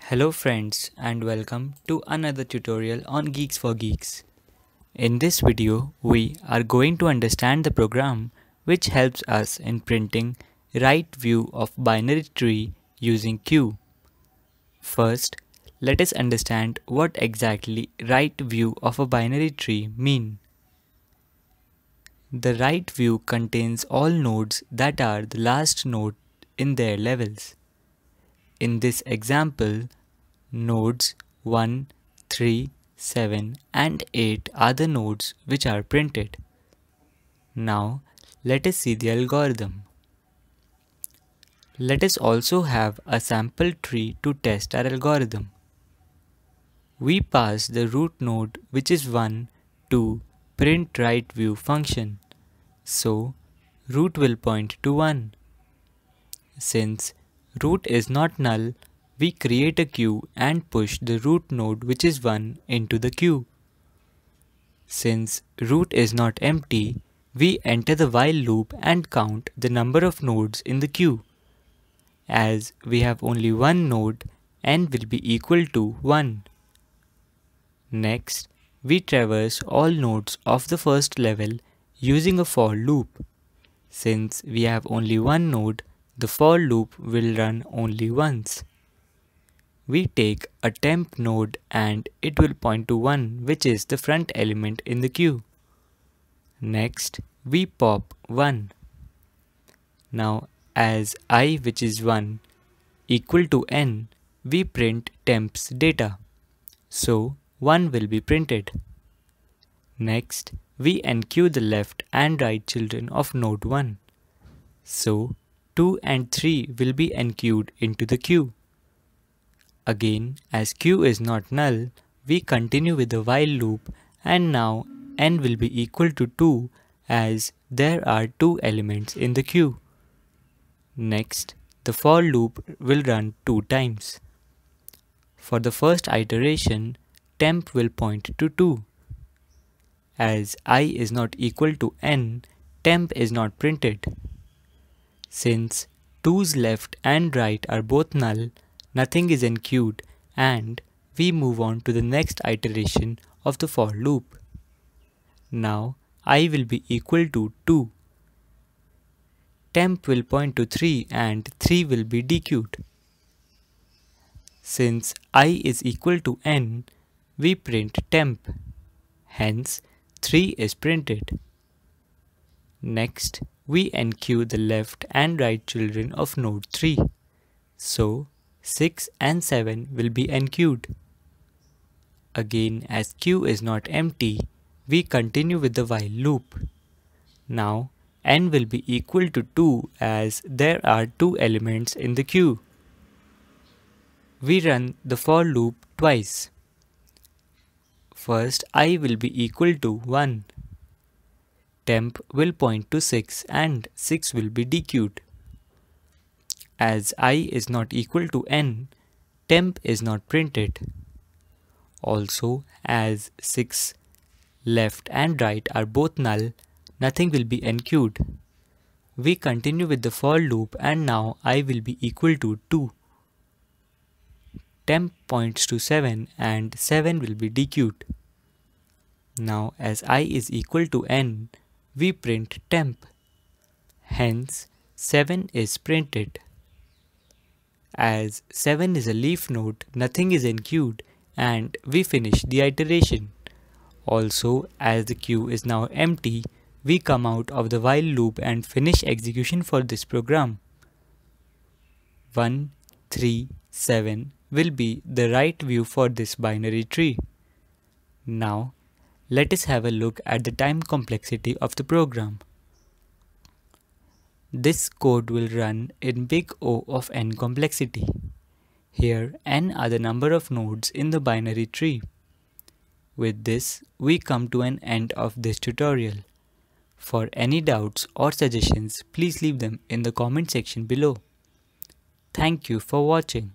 Hello friends and welcome to another tutorial on Geeks for Geeks. In this video, we are going to understand the program which helps us in printing right view of binary tree using Q. First, let us understand what exactly right view of a binary tree mean. The right view contains all nodes that are the last node in their levels. In this example, nodes 1, 3, 7 and 8 are the nodes which are printed. Now let us see the algorithm. Let us also have a sample tree to test our algorithm. We pass the root node which is 1 to print right view function. So root will point to 1. Since root is not null, we create a queue and push the root node which is 1 into the queue. Since root is not empty, we enter the while loop and count the number of nodes in the queue. As we have only one node, n will be equal to 1. Next, we traverse all nodes of the first level using a for loop. Since we have only one node, the for loop will run only once. We take a temp node and it will point to 1, which is the front element in the queue. Next, we pop 1. Now, as I, which is 1, equal to n, we print temp's data. So, 1 will be printed. Next, we enqueue the left and right children of node 1. So, 2 and 3 will be enqueued into the queue. Again, as q is not null, we continue with the while loop and now n will be equal to 2 as there are 2 elements in the queue. Next, the for loop will run 2 times. For the first iteration, temp will point to 2. As I is not equal to n, temp is not printed. Since 2's left and right are both null, nothing is enqueued and we move on to the next iteration of the for loop. Now I will be equal to 2. Temp will point to 3 and 3 will be dequeued. Since I is equal to n, we print temp. Hence 3 is printed. Next, we enqueue the left and right children of node 3. So 6 and 7 will be enqueued. Again, as q is not empty, we continue with the while loop. Now, n will be equal to 2 as there are 2 elements in the queue. We run the for loop twice. First, I will be equal to 1. Temp will point to 6 and 6 will be dequeued. As I is not equal to n, temp is not printed. Also, as 6 left and right are both null, nothing will be enqueued. We continue with the for loop and now I will be equal to 2. Temp points to 7 and 7 will be dequeued. Now as I is equal to n, we print temp. Hence 7 is printed. As 7 is a leaf node, nothing is enqueued and we finish the iteration. Also, as the queue is now empty, we come out of the while loop and finish execution for this program. 1, 3, 7 will be the right view for this binary tree. Now, let us have a look at the time complexity of the program. This code will run in big O of n complexity. Here n are the number of nodes in the binary tree. With this, we come to an end of this tutorial. For any doubts or suggestions, please leave them in the comment section below. Thank you for watching.